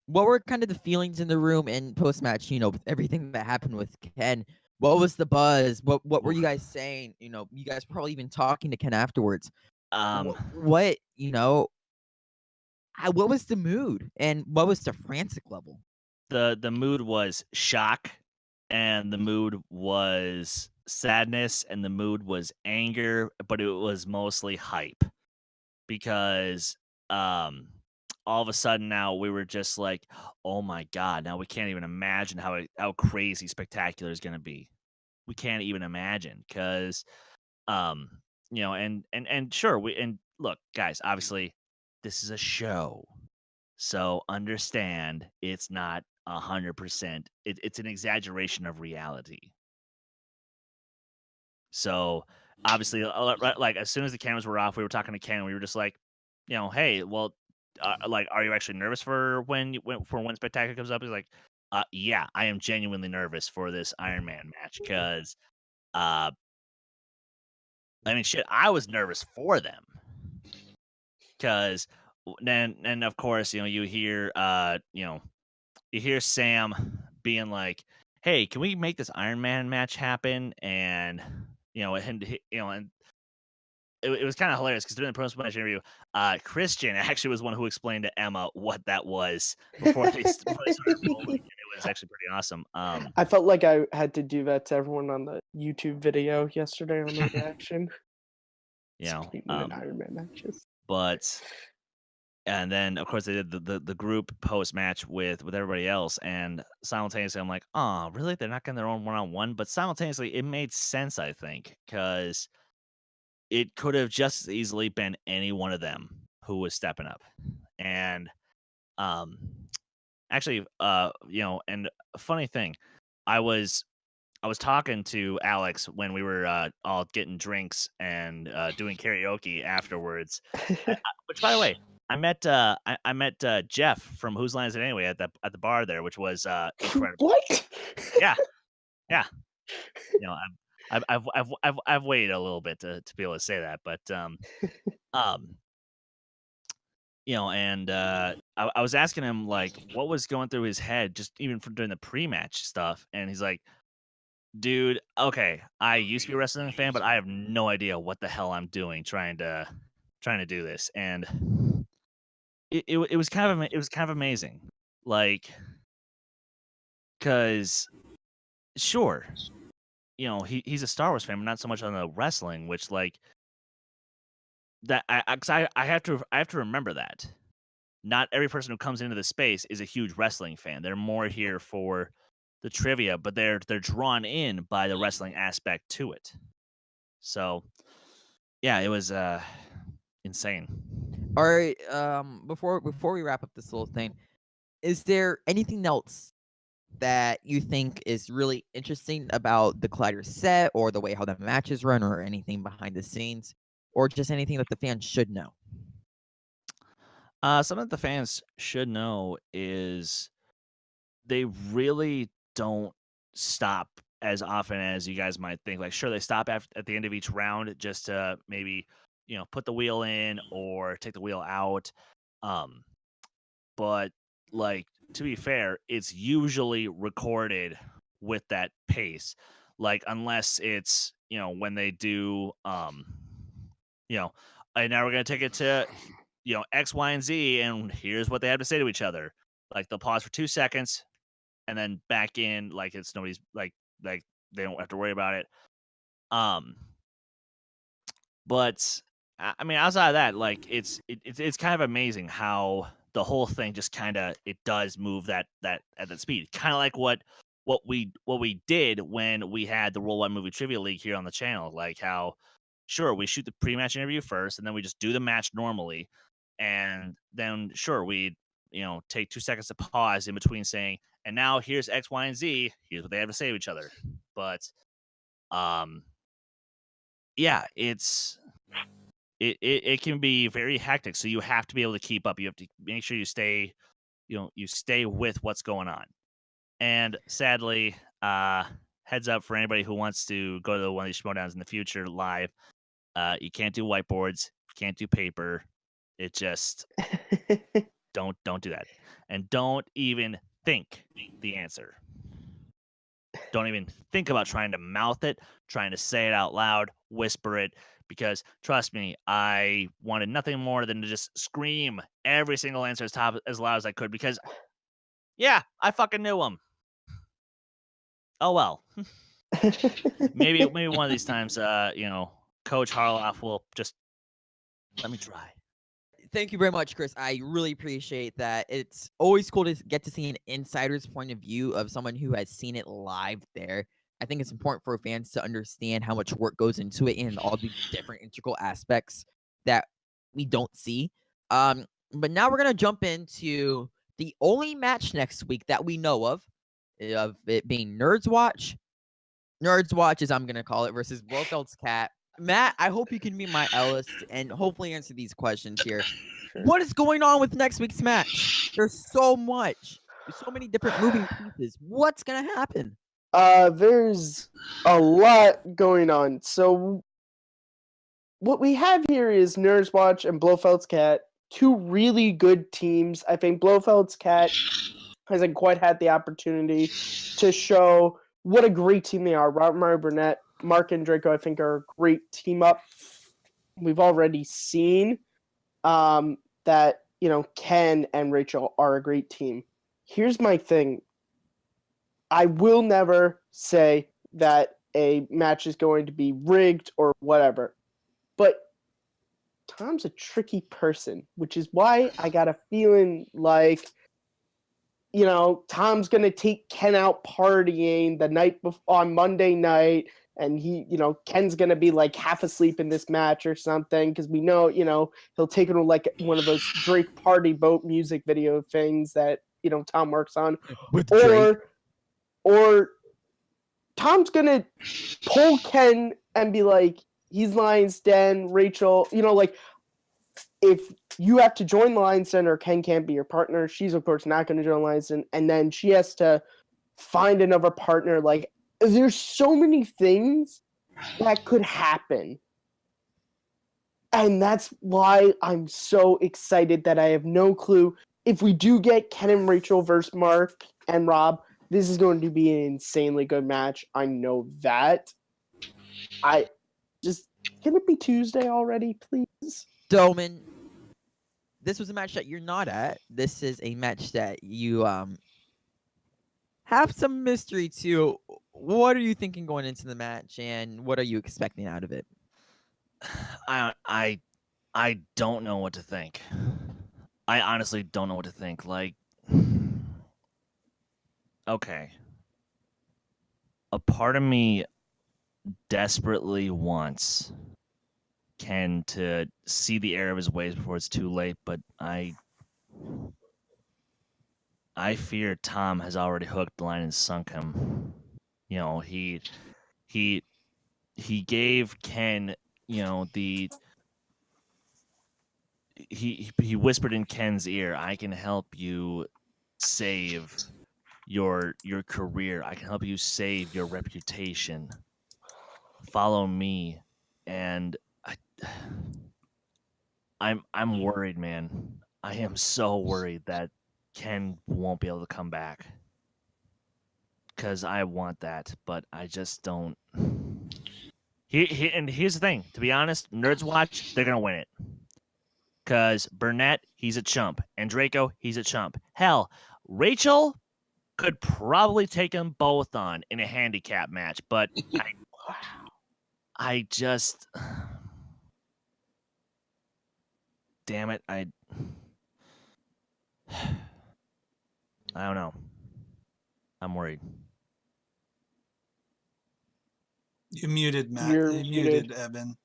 What were kind of the feelings in the room and post-match, with everything that happened with Ken? What was the buzz? What were you guys saying? You guys were probably even talking to Ken afterwards. What was the mood, and what was the frantic level? The mood was shock, and the mood was sadness, and the mood was anger, but it was mostly hype, because all of a sudden now we were just like, oh my God, now we can't even imagine how crazy spectacular is going to be. We can't even imagine, because and sure, and look, guys, obviously this is a show, so understand it's not 100%. It's an exaggeration of reality. So obviously, like as soon as the cameras were off, we were talking to Ken. And we were just like, hey, well, are you actually nervous for when Spectacular comes up? He's like, yeah, I am genuinely nervous for this Iron Man match because, I mean, shit, I was nervous for them because then, and of course, you hear, you hear Sam being like, "Hey, can we make this Iron Man match happen?" And and it was kind of hilarious because during the post match interview, Christian actually was one who explained to Emma what that was before they started rolling, and it was actually pretty awesome. I felt like I had to do that to everyone on the YouTube video yesterday on the reaction. Speaking of Iron Man matches. But and then of course they did the group post match with everybody else, and simultaneously I'm like, oh, really? They're not getting their own one-on-one, but simultaneously it made sense, I think, because it could have just as easily been any one of them who was stepping up. And actually, and a funny thing, I was talking to Alex when we were all getting drinks and doing karaoke afterwards. Which, by the way, I met Jeff from Whose Line Is It Anyway at the bar there, which was incredible. What? Yeah. I've waited a little bit to be able to say that, but and I was asking him like what was going through his head just even from during the pre-match stuff, and he's like, dude, okay, I used to be a wrestling fan, but I have no idea what the hell I'm doing trying to do this. And it was kind of amazing. Like, cause sure, he's a Star Wars fan, but not so much on the wrestling, which like that I have to remember that. Not every person who comes into the space is a huge wrestling fan. They're more here for the trivia, but they're drawn in by the wrestling aspect to it. So, yeah, it was insane. All right. Before we wrap up this little thing, is there anything else that you think is really interesting about the Collider set, or the way how the matches run, or anything behind the scenes, or just anything that the fans should know? Something that the fans should know is they really don't stop as often as you guys might think. Like, sure, they stop at the end of each round just to maybe, put the wheel in or take the wheel out. But like, to be fair, it's usually recorded with that pace. Like, unless it's, when they do, and now we're going to take it to, X, Y, and Z, and here's what they have to say to each other. Like, they'll pause for 2 seconds and then back in, like it's nobody's like they don't have to worry about it. But I mean, outside of that, like it's kind of amazing how the whole thing just kind of it does move at that speed. Kind of like what we did when we had the Roll One Movie Trivia League here on the channel. Like how sure we shoot the pre-match interview first, and then we just do the match normally, and then sure we take 2 seconds to pause in between saying, and now here's X, Y, and Z. Here's what they have to say to each other. But, yeah, it can be very hectic. So you have to be able to keep up. You have to make sure you stay, you stay with what's going on. And sadly, heads up for anybody who wants to go to one of these Schmoedowns in the future live. You can't do whiteboards. You can't do paper. It just don't do that, and don't even think the answer. Don't even think about trying to mouth it, trying to say it out loud, whisper it, because trust me, I wanted nothing more than to just scream every single answer as loud as I could, because yeah, I fucking knew them. Oh well. maybe one of these times, Coach Harloff will just let me try. Thank you very much, Chris. I really appreciate that. It's always cool to get to see an insider's point of view of someone who has seen it live there. I think it's important for fans to understand how much work goes into it and all the different integral aspects that we don't see. But now we're going to jump into the only match next week that we know of it being Nerds Watch, as I'm going to call it, versus Blofeld's Cat. Matt, I hope you can be my Ellis and hopefully answer these questions here. What is going on with next week's match? There's so much. so many different moving pieces. What's gonna happen? There's a lot going on. So what we have here is Nerds Watch and Blofeld's Cat, two really good teams. I think Blofeld's Cat hasn't quite had the opportunity to show what a great team they are. Robert Mario Burnett, Marc and Draco, I think, are a great team up. We've already seen that, Ken and Rachel are a great team. Here's my thing. I will never say that a match is going to be rigged or whatever, but Tom's a tricky person, which is why I got a feeling like, Tom's going to take Ken out partying the night on Monday night, and Ken's going to be like half asleep in this match or something, because we know, he'll take it to like one of those Drake party boat music video things that, Tom works on. With Drake. Or Tom's going to pull Ken and be like, he's Lion's Den, Rachel, if you have to join the Lion's Den or Ken can't be your partner, she's of course not going to join Lion's Den, and then she has to find another partner. Like, there's so many things that could happen. And that's why I'm so excited that I have no clue. If we do get Ken and Rachel versus Marc and Rob, this is going to be an insanely good match. I know that. Can it be Tuesday already, please? Doman, this was a match that you're not at. This is a match that you have some mystery to. What are you thinking going into the match, and what are you expecting out of it? I don't know what to think. I honestly don't know what to think. Like, okay. A part of me desperately wants Ken to see the error of his ways before it's too late, but I fear Tom has already hooked the line and sunk him. He gave Ken, he whispered in Ken's ear, "I can help you save your career. I can help you save your reputation. Follow me." And I'm worried, man. I am so worried that Ken won't be able to come back. Because I want that, but I just don't. And here's the thing. To be honest, Nerds Watch, they're going to win it. Because Burnett, he's a chump. And Draco, he's a chump. Hell, Rachel could probably take them both on in a handicap match, but I just... Damn it, I don't know. I'm worried. You muted, Matt. You're You muted, Evan.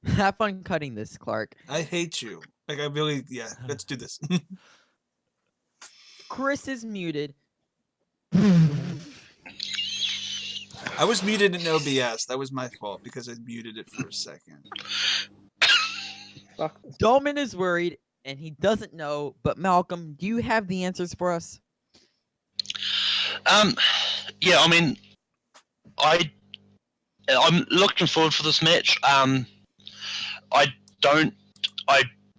Have fun cutting this, Clark. I hate you. Like, I really, let's do this. Chris is muted. I was muted in OBS. That was my fault because I muted it for a second. Dolman is worried, and he doesn't know. But Malcolm, do you have the answers for us? Yeah, I mean, I'm looking forward for this match. I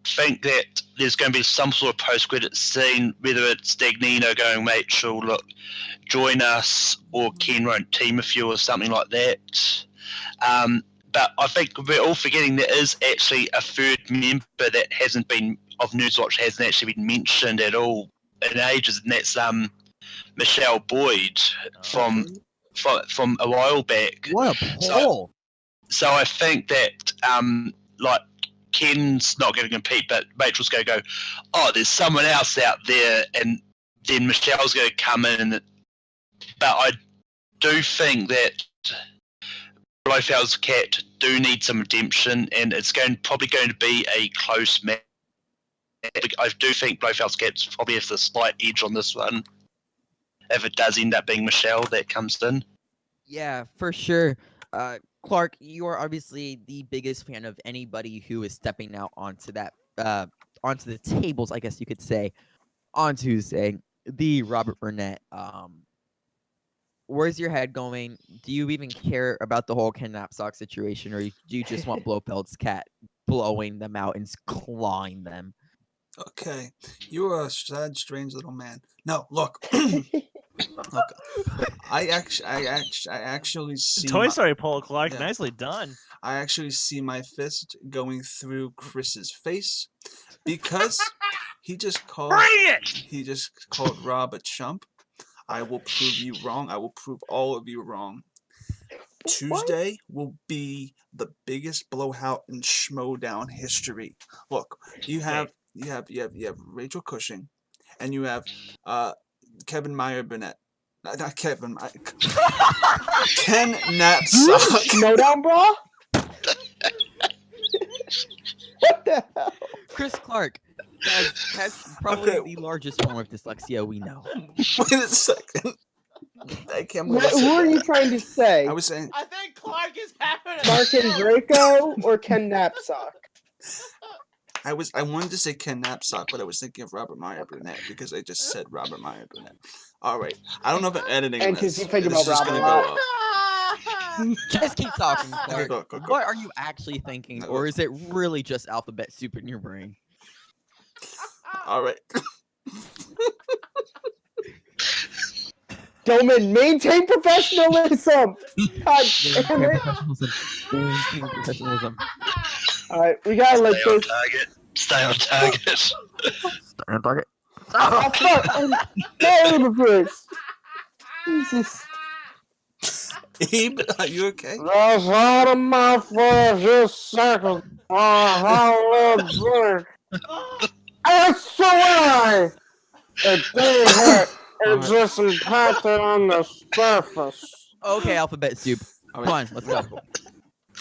think that there's going to be some sort of post-credit scene, whether it's Dagnino going, "Rachel, look, join us," or Ken won't team with you or something like that. But I think we're all forgetting there is actually a third member that hasn't been, of Newswatch, hasn't actually been mentioned at all in ages, and that's Michelle Boyd from a while back. What a poll! So I think that like Ken's not going to compete, but Rachel's going to go, "Oh, there's someone else out there," and then Michelle's going to come in. But I do think that Blofeld's Cat do need some redemption, and it's probably going to be a close match. I do think Blofeld's Cat probably has a slight edge on this one, if it does end up being Michelle that comes in. Yeah, for sure. Clark, you are obviously the biggest fan of anybody who is stepping out onto that onto the tables, I guess you could say, on Tuesday. the Robert Burnett. Where's your head going? Do you even care about the whole Ken Napzok situation, or do you just want Blofeld's cat blowing them out and clawing them? Okay, you are a sad, strange little man. No, look. Okay. I actually see. Toy Story Paul Clark, Yeah. nicely done. I actually see my fist going through Chris's face because he just called. Bring it! He just called Rob a chump. I will prove you wrong. I will prove all of you wrong. Tuesday will be the biggest blowout in Schmoedown history. Look, you have Rachel Cushing, and you have Kevin Meyer Burnett. Not Kevin. Ken Napzok. Schmoedown, bro. What the hell? Chris Clark has probably the largest form of dyslexia we know. Wait a second. I can't believe What were you trying to say? I was saying. I think Clark is having a Mark and Draco or Ken Napzok? I wanted to say Ken Napzok, but I was thinking of Robert Meyer Burnett because I just said Robert Meyer Burnett. All right. I don't know if I'm editing And this. because you think This about is Robert gonna a go lot. up. Just keep talking, Clark. Go. What are you actually thinking, No, or is it really just alphabet soup in your brain? All right. Doman, maintain professionalism. God damn it. Professionalism. All right, we gotta let Stay on this. target. Stay on target. Stay on target. Oh, fuck. I'm first. Jesus. Abe, are you okay? That's out of my first second. I swear it didn't hurt. It just impacted on the surface. Okay, alphabet soup. All Come right. on, let's go.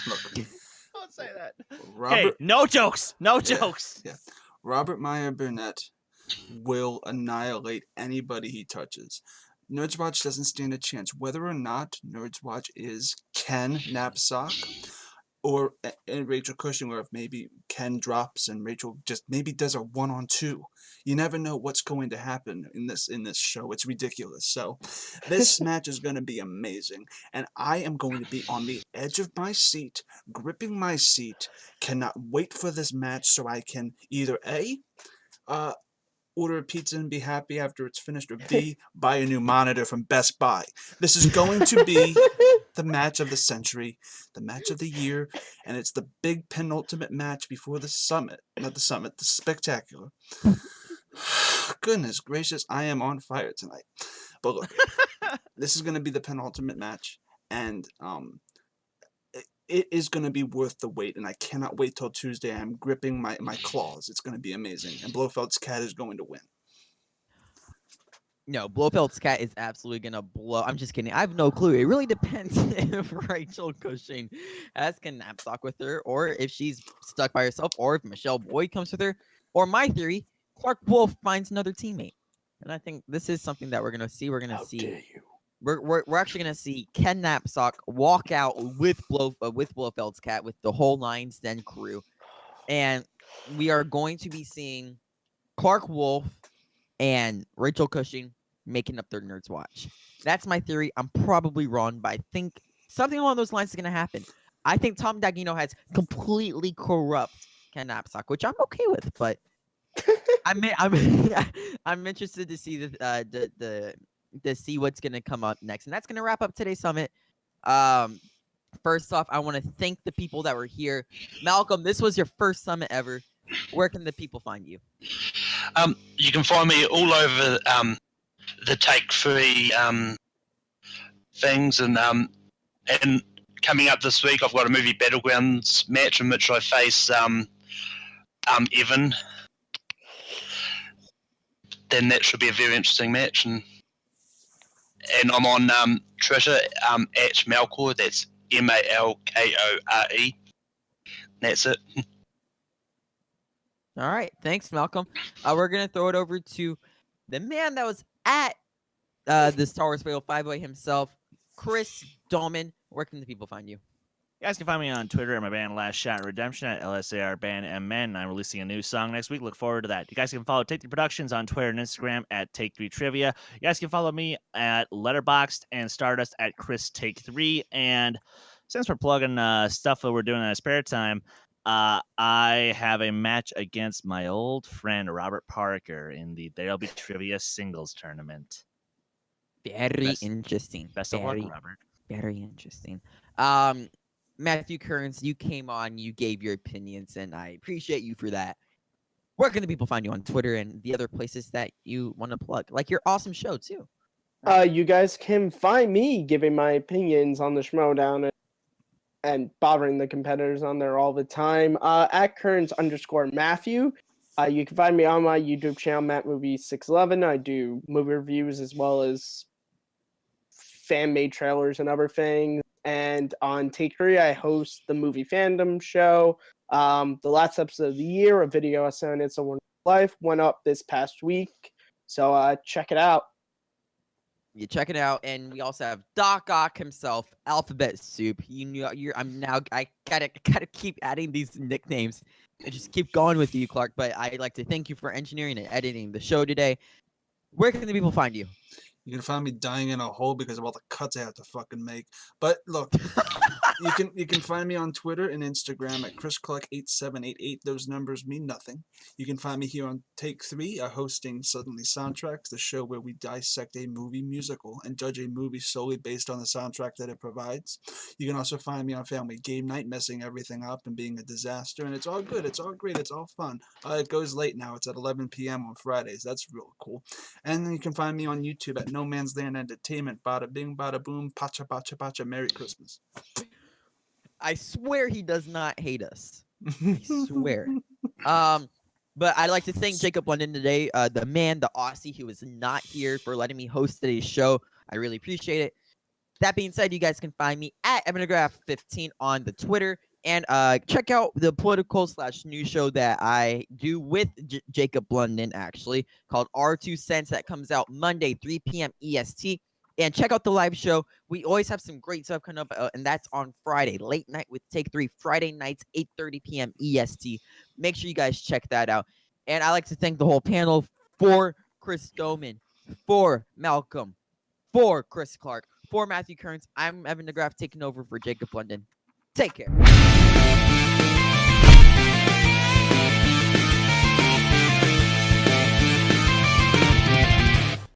Look, Don't say that. Robert. Hey, no jokes. No Yeah. jokes. Yeah. Robert Meyer Burnett will annihilate anybody he touches. Nerds Watch doesn't stand a chance. Whether or not Nerds Watch is Ken Napzok or and Rachel Cushing, or if maybe Ken drops and Rachel just maybe does a 1-on-2. You never know what's going to happen in this show. It's ridiculous. So this match is going to be amazing, and I am going to be on the edge of my seat, gripping my seat. Cannot wait for this match so I can either order a pizza and be happy after it's finished, or B, buy a new monitor from Best Buy. This is going to be the match of the century, the match of the year, and it's the big penultimate match before the summit. Not the summit, the spectacular. Goodness gracious, I am on fire tonight. But look, this is going to be the penultimate match, and it is going to be worth the wait, and I cannot wait till Tuesday. I'm gripping my claws. It's going to be amazing, and Blofeld's cat is going to win. No, Blofeld's cat is absolutely gonna blow. I'm just kidding. I have no clue. It really depends if Rachel Cushing has Ken Napzok with her, or if she's stuck by herself, or if Michelle Boyd comes with her. Or my theory, Clark Wolf finds another teammate. And I think this is something that we're gonna see. We're gonna see. We're actually gonna see Ken Napzok walk out with Blofeld's cat, with the whole Lions Den crew, and we are going to be seeing Clark Wolf and Rachel Cushing making up their Nerds Watch. That's my theory. I'm probably wrong, but I think something along those lines is going to happen. I think Tom Dagnino has completely corrupt Ken Napzok, which I'm okay with, but I'm interested to see to see what's going to come up next, and that's going to wrap up today's summit. First off, I want to thank the people that were here. Malcolm, this was your first summit ever. Where can the people find you? You can find me all over the Take 3 things, and coming up this week, I've got a movie Battlegrounds match in which I face Evan. Then that should be a very interesting match, and I'm on Twitter at Malcore. That's Malkore. That's it. All right, thanks, Malcolm. We're gonna throw it over to the man that was at the Star Wars Fatal 5-Way himself, Chris Doman. Where can the people find you? You guys can find me on Twitter at my band Last Shot Redemption at LSAR Band MN. I'm releasing a new song next week. Look forward to that. You guys can follow Take 3 Productions on Twitter and Instagram at Take 3 Trivia. You guys can follow me at Letterboxd and Stardust at Chris Take 3. And since we're plugging stuff that we're doing in our spare time, I have a match against my old friend Robert Parker in the There'll Be Trivia singles tournament. Very interesting. Best of luck, Robert. Very interesting. Matthew Kearns, you came on, you gave your opinions, and I appreciate you for that. Where can the people find you on Twitter and the other places that you want to plug? Like your awesome show, too. You guys can find me giving my opinions on the Schmoedown and bothering the competitors on there all the time. At Kearns_Matthew. You can find me on my YouTube channel, MattMovie611. I do movie reviews as well as fan-made trailers and other things. And on Take 3, I host the Movie Fandom Show. The last episode of the year, a video essay on It's a Wonderful Life, went up this past week. So check it out. You check it out, and we also have Doc Ock himself, Alphabet Soup. I gotta keep adding these nicknames and just keep going with you, Clark. But I'd like to thank you for engineering and editing the show today. Where can the people find you? You can find me dying in a hole because of all the cuts I have to fucking make. But look, you can find me on Twitter and Instagram at ChrisClark8788. Those numbers mean nothing. You can find me here on Take 3, hosting Suddenly Soundtracks, the show where we dissect a movie musical and judge a movie solely based on the soundtrack that it provides. You can also find me on Family Game Night, messing everything up and being a disaster. And it's all good. It's all great. It's all fun. It goes late now. It's at 11 p.m. on Fridays. That's real cool. And then you can find me on YouTube at No Man's Land Entertainment. Bada bing, bada boom, pacha, pacha, pacha. Merry Christmas. I swear he does not hate us. I swear. But I'd like to thank Jacob London today, the man, the Aussie, who is not here, for letting me host today's show. I really appreciate it. That being said, you guys can find me at EvanderGraph15 on the Twitter. And check out the political/news show that I do with Jacob London, actually, called R2 Cents, that comes out Monday, 3 p.m. EST. And check out the live show. We always have some great stuff coming up, and that's on Friday, Late Night with Take 3, Friday nights, 8:30 p.m. EST. Make sure you guys check that out. And I'd like to thank the whole panel, for Chris Stoneman, for Malcolm, for Chris Clark, for Matthew Kearns. I'm Evan DeGraff, taking over for Jacob London. Take care.